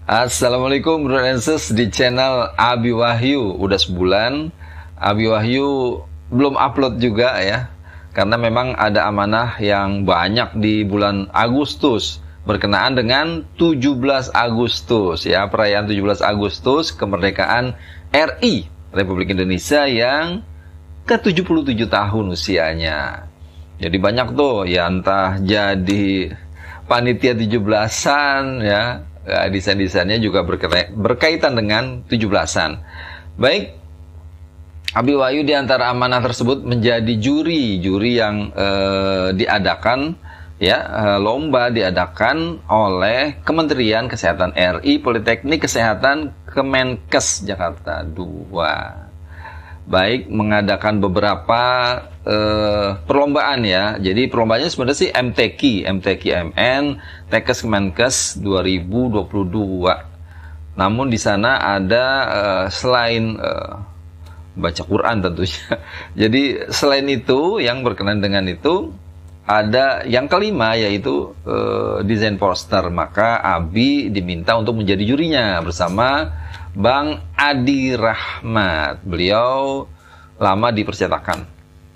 Assalamualaikum Bro and Sis di channel Abi Wahyu. Udah sebulan Abi Wahyu belum upload juga ya, karena memang ada amanah yang banyak di bulan Agustus berkenaan dengan 17 Agustus ya, perayaan 17 Agustus kemerdekaan RI Republik Indonesia yang ke-77 tahun usianya. Jadi banyak tuh ya, entah jadi panitia 17-an ya, desain-desainnya juga berkaitan dengan 17-an. Baik, Abi Wahyu di antara amanah tersebut menjadi juri yang diadakan ya, lomba diadakan oleh Kementerian Kesehatan RI, Politeknik Kesehatan Kemenkes Jakarta II. Baik, mengadakan beberapa perlombaan ya. Jadi perlombaannya sebenarnya sih MTQ-MN Tekes Kemenkes 2022. Namun di sana ada selain baca Quran tentunya. Jadi selain itu, yang berkenaan dengan itu, ada yang kelima yaitu desain poster. Maka Abi diminta untuk menjadi jurinya bersama Bang Adi Rahmat. Beliau lama di percetakan.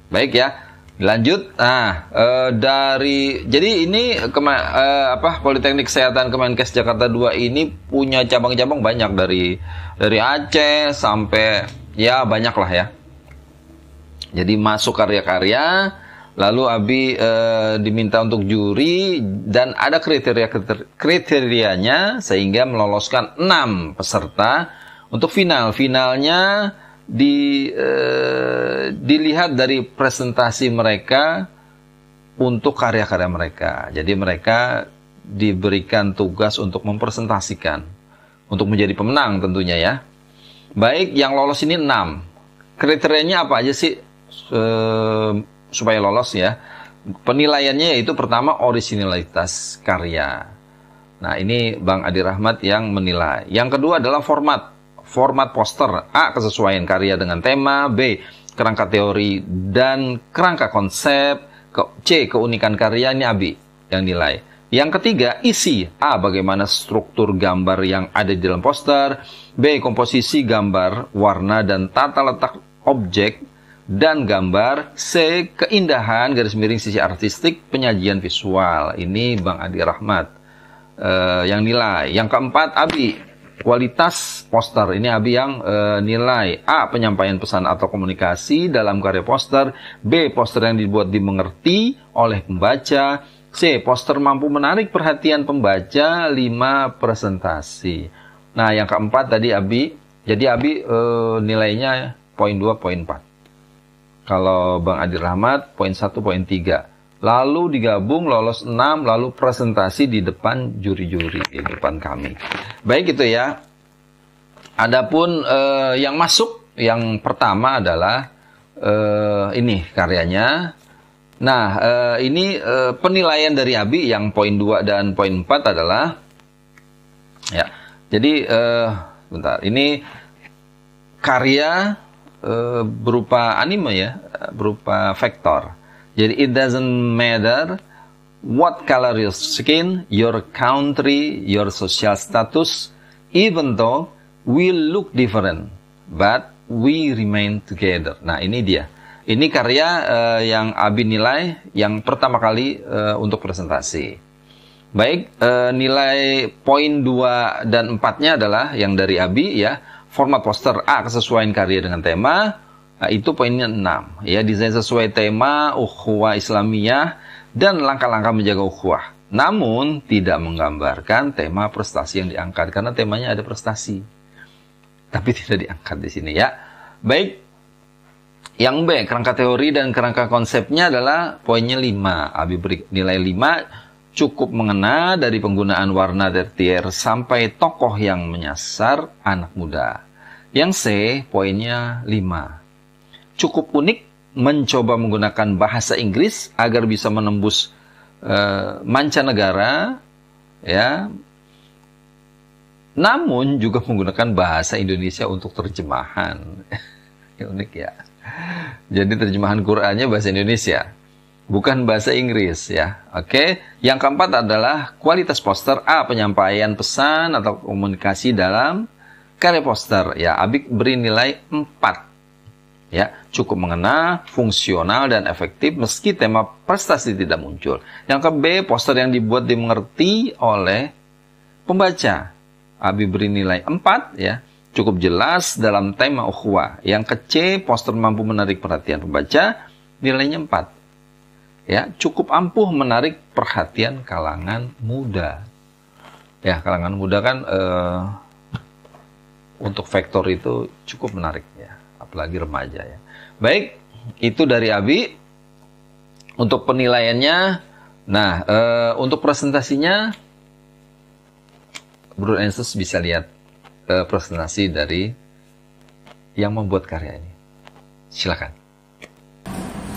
Baik ya, lanjut. Nah, jadi ini Politeknik Kesehatan Kemenkes Jakarta II ini punya cabang-cabang banyak, dari Aceh sampai ya banyak lah ya. Jadi masuk karya-karya, lalu Abi diminta untuk juri dan ada kriterianya sehingga meloloskan 6 peserta untuk final. Finalnya dilihat dari presentasi mereka untuk karya-karya mereka. Jadi mereka diberikan tugas untuk mempresentasikan untuk menjadi pemenang tentunya ya. Baik, yang lolos ini 6. Kriterianya apa aja sih supaya lolos ya? Penilaiannya yaitu pertama originalitas karya. Nah, ini Bang Adi Rahmat yang menilai. Yang kedua adalah format poster. A, kesesuaian karya dengan tema. B, kerangka teori dan kerangka konsep. C, keunikan karya. Ini Abi yang nilai. Yang ketiga, isi. A, bagaimana struktur gambar yang ada di dalam poster. B, komposisi gambar, warna dan tata letak objek dan gambar. C, keindahan garis miring sisi artistik penyajian visual. Ini Bang Adi Rahmat yang nilai. Yang keempat, Abi, kualitas poster. Ini Abi yang nilai. A, penyampaian pesan atau komunikasi dalam karya poster. B, poster yang dibuat dimengerti oleh pembaca. C, poster mampu menarik perhatian pembaca. 5, presentasi. Nah, yang keempat tadi Abi. Jadi Abi nilainya poin 2, poin 4. Kalau Bang Adi Rahmat, poin 1, poin 3. Lalu digabung, lolos 6, lalu presentasi di depan juri-juri, di depan kami. Baik, itu ya. Adapun yang masuk, yang pertama adalah ini karyanya. Nah, ini penilaian dari Abi yang poin 2 dan poin 4 adalah, ya, jadi, bentar, ini karya berupa anime ya, berupa vektor. Jadi it doesn't matter what color your skin, your country, your social status, even though we look different, but we remain together. Nah, ini dia. Ini karya yang Abi nilai yang pertama kali untuk presentasi. Baik, nilai poin 2 dan 4-nya adalah yang dari Abi ya. Format poster. A, kesesuaian karya dengan tema. Nah, itu poinnya 6. Ya, desain sesuai tema ukhuwah Islamiyah dan langkah-langkah menjaga ukhuwah. Namun tidak menggambarkan tema prestasi yang diangkat karena temanya ada prestasi. Tapi tidak diangkat di sini ya. Baik. Yang B, kerangka teori dan kerangka konsepnya adalah poinnya 5. Abi beri nilai 5. Cukup mengena dari penggunaan warna tertier sampai tokoh yang menyasar anak muda. Yang C, poinnya 5. Cukup unik mencoba menggunakan bahasa Inggris agar bisa menembus mancanegara, ya. Namun juga menggunakan bahasa Indonesia untuk terjemahan. Unik ya. Jadi terjemahan Qur'annya bahasa Indonesia. bukan bahasa Inggris ya. Oke. Yang keempat adalah kualitas poster. A. Penyampaian pesan atau komunikasi dalam karya poster. Ya, Abi beri nilai 4. Ya, cukup mengena, fungsional dan efektif meski tema prestasi tidak muncul. Yang ke B, poster yang dibuat dimengerti oleh pembaca. Abi beri nilai 4 ya. Cukup jelas dalam tema ukhuwah. Yang ke C, poster mampu menarik perhatian pembaca, nilainya 4. Ya, cukup ampuh menarik perhatian kalangan muda. Ya, kalangan muda kan untuk vektor itu cukup menarik ya, apalagi remaja ya. Baik, itu dari Abi. Untuk penilaiannya, nah untuk presentasinya, Bro Ensus bisa lihat presentasi dari yang membuat karya ini. Silakan.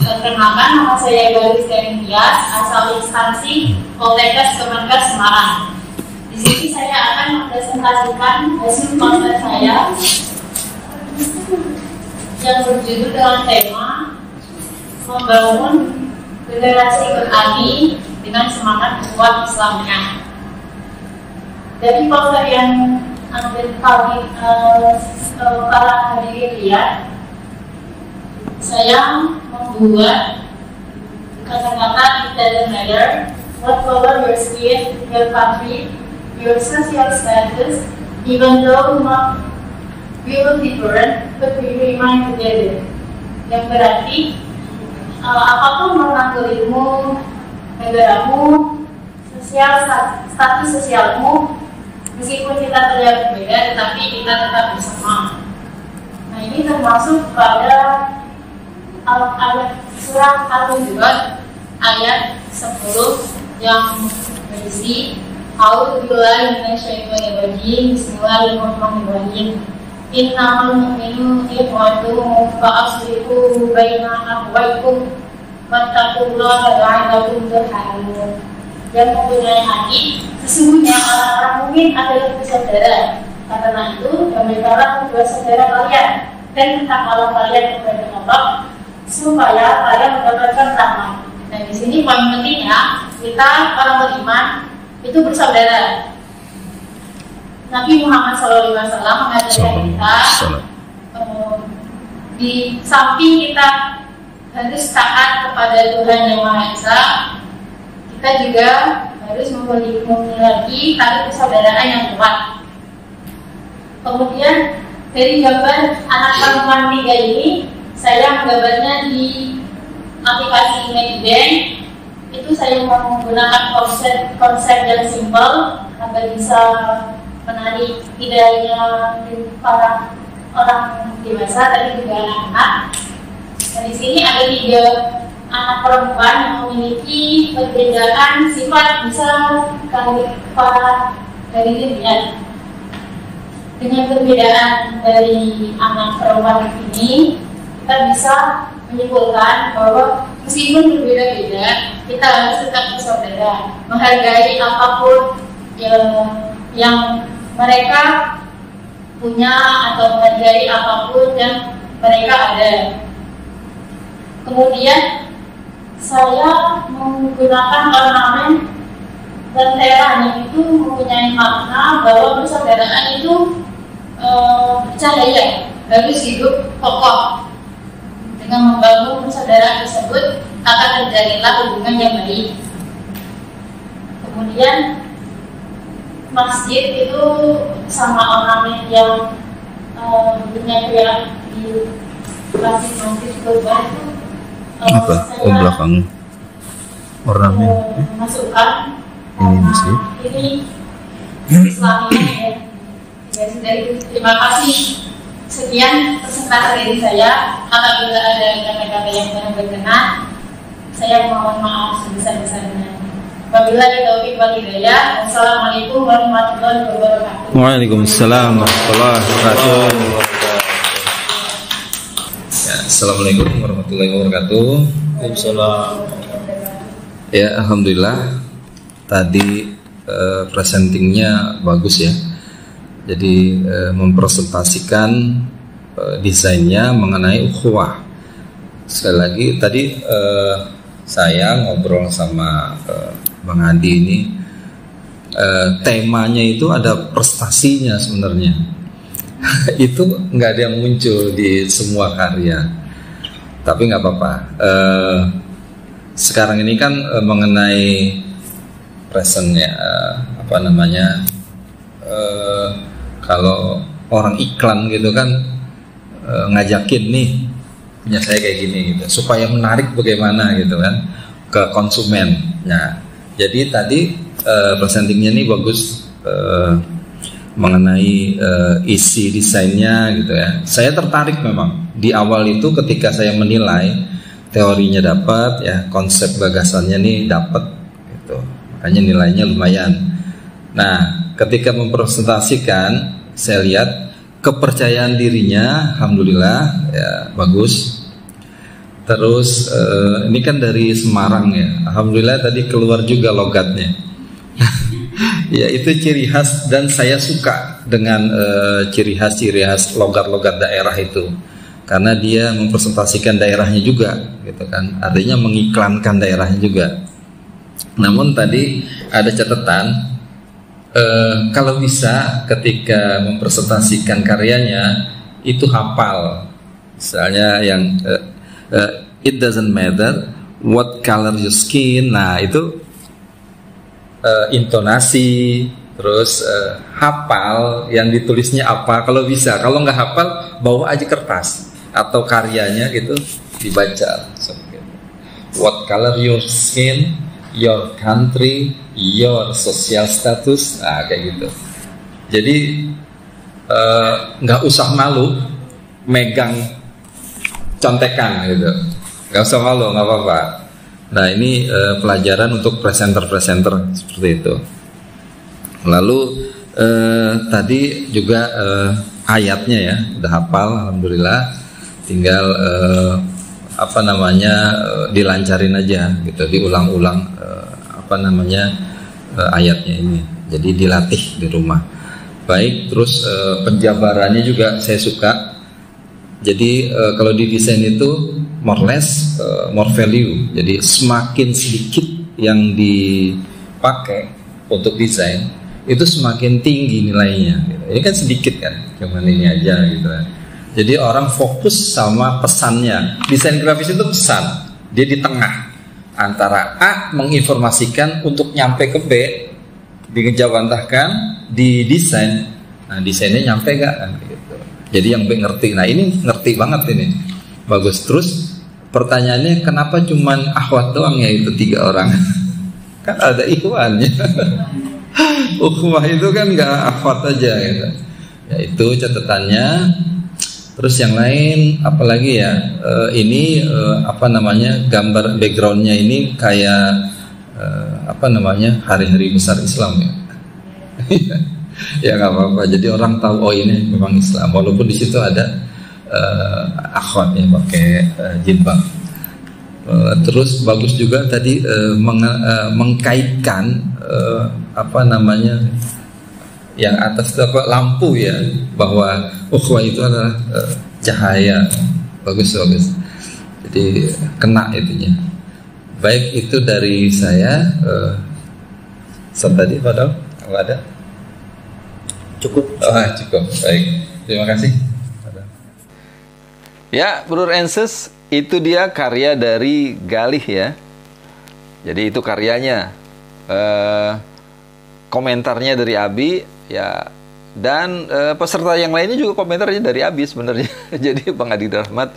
Perkenalkan, nama saya Galis Tias, asal instansi Poltekkes Kemenkes Semarang. Di sini saya akan mempresentasikan hasil poster saya yang berjudul dengan tema membangun generasi berani dengan semangat kuat Islamnya. Dari poster yang para hadirin lihat, saya membuat kata-kata "it doesn't matter what color your skin, your country, your social status, even though we will different, but we remain together." Yang berarti apapun warna kulitmu, negaramu, status sosialmu, meskipun kita terlihat berbeda, tetapi kita tetap bersama. Nah, ini termasuk pada ayat surah Al-Hujurat ayat 10 yang berisi A'udzu billahi minasyaitonir rajim. Bismillahirrahmanirrahim. Innamal mu'minuna ikhwatun fa'aslihu baina akhawaykum wattaqullaha la'allakum turhamun. Yang mempunyai hati, sesungguhnya orang-orang mukmin adalah bersaudara. Karena itu, damaikanlah kedua saudara kalian dan takwalah kalian kepada Allah supaya kalian mendapatkan rahmat. Nah, di sini poin pentingnya, kita orang beriman itu bersaudara. Nabi Muhammad SAW mengajarkan kita di samping kita harus taat kepada Tuhan Yang Maha Esa, kita juga harus memiliki tali persaudaraan yang kuat. Kemudian dari gambar anak perempuan 3 ini, saya menggambarnya di aplikasi Medibank. Itu saya menggunakan konsep yang simpel agar bisa menarik hidayahnya para orang dewasa tapi juga anak-anak. Nah, di sini ada 3 anak perempuan yang memiliki perbedaan sifat, bisa para dari dilihat. Dengan perbedaan dari anak perempuan ini, kita bisa menyimpulkan bahwa meskipun berbeda-beda, kita harus tetap bersaudara, menghargai apapun yang mereka punya atau menghargai apapun yang mereka ada. Kemudian saya menggunakan ornamen lentera yang itu mempunyai makna bahwa persaudaraan itu cahaya, harus hidup kokoh. Dengan membangun persaudaraan tersebut akan terjalinlah hubungan yang baik. Kemudian masjid itu sama ornamen yang punya di masjid kurban itu apa? Belakang ornamen masukkan ini masjid. Ini Islamnya ya. Terima kasih. Sekian presentasi dari saya. Apabila ada kata-kata yang kurang berkenan, saya mohon maaf sebesar-besarnya. Wabillahi taufiq wal hidayah. Wassalamualaikum warahmatullahi wabarakatuh. Waalaikumsalam warahmatullahi wabarakatuh. Ya, assalamualaikum warahmatullahi wabarakatuh. Waalaikumsalam. Ya, alhamdulillah. Tadi presentingnya bagus ya. Jadi mempresentasikan desainnya mengenai ukhuwah. Sekali lagi tadi saya ngobrol sama Bang Adi ini, temanya itu ada prestasinya sebenarnya. Itu nggak ada yang muncul di semua karya, tapi nggak apa-apa. Sekarang ini kan mengenai presentnya, kalau orang iklan gitu kan, ngajakin nih punya saya kayak gini gitu, supaya menarik bagaimana gitu kan ke konsumen. Nah, jadi tadi presentingnya nih bagus, mengenai isi desainnya gitu ya. Saya tertarik memang di awal itu ketika saya menilai teorinya dapat ya, konsep gagasannya nih dapat gitu, makanya nilainya lumayan. Nah, ketika mempresentasikan saya lihat kepercayaan dirinya, alhamdulillah ya bagus. Terus ini kan dari Semarang ya, alhamdulillah tadi keluar juga logatnya. Ya itu ciri khas, dan saya suka dengan ciri khas logat-logat daerah itu, karena dia mempresentasikan daerahnya juga, gitu kan. Artinya mengiklankan daerahnya juga. Namun tadi ada catatan. Kalau bisa ketika mempresentasikan karyanya itu hafal, misalnya yang it doesn't matter what color your skin. Nah itu intonasi, terus hafal yang ditulisnya apa kalau bisa. Kalau nggak hafal, bawa aja kertas atau karyanya gitu dibaca. What color your skin, your country, your social status, nah kayak gitu. Jadi nggak usah malu megang contekan gitu, nggak usah malu, nggak apa-apa. Nah ini pelajaran untuk presenter-presenter seperti itu. Lalu tadi juga ayatnya ya udah hafal, alhamdulillah. Tinggal dilancarin aja gitu, diulang-ulang ayatnya ini. Jadi dilatih di rumah. Baik, terus penjabarannya juga saya suka. Jadi kalau di desain itu more less, more value. Jadi semakin sedikit yang dipakai untuk desain, itu semakin tinggi nilainya. Gitu. Ini kan sedikit kan, cuman ini aja gitu. Jadi orang fokus sama pesannya. Desain grafis itu pesan, dia di tengah antara A menginformasikan untuk nyampe ke B, dijawantahkan di desain. Nah desainnya nyampe gak kan gitu. Jadi yang B ngerti. Nah ini ngerti banget ini, bagus. Terus pertanyaannya kenapa cuman akhwat doang ya itu 3 orang? Kan ada ikhwannya. Ukhuwah itu kan gak akhwat aja gitu. Ya itu catatannya. Terus yang lain apalagi ya, gambar backgroundnya ini kayak hari-hari besar Islam ya. Ya nggak apa-apa, jadi orang tahu oh ini memang Islam, walaupun di situ ada akhwat yang pakai jilbab. Terus bagus juga tadi mengkaitkan yang atas itu lampu ya, bahwa ukhuwah itu adalah cahaya. Bagus. Jadi kena itunya. Baik, itu dari saya. Tadi padahal kalau ada cukup. Cukup. Baik. Terima kasih. Ya, Brur Enses, itu dia karya dari Galih ya. Jadi itu karyanya. Komentarnya dari Abi ya, dan peserta yang lainnya juga komentarnya dari Abi sebenarnya. Jadi Bang Adi Rahmat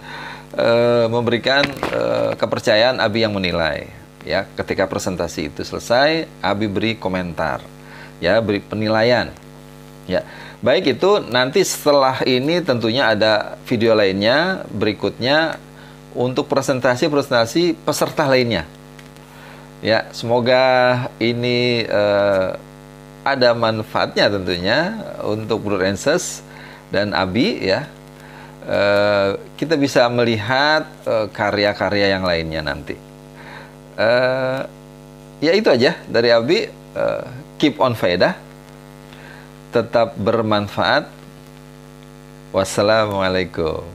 memberikan kepercayaan Abi yang menilai ya. Ketika presentasi itu selesai, Abi beri komentar ya, beri penilaian ya. Baik, itu nanti setelah ini tentunya ada video lainnya berikutnya untuk presentasi peserta lainnya ya. Semoga ini ada manfaatnya tentunya untuk Brur Enses dan Abi ya. Kita bisa melihat karya-karya yang lainnya nanti. Ya itu aja dari Abi. Keep on faedah, tetap bermanfaat. Wassalamualaikum.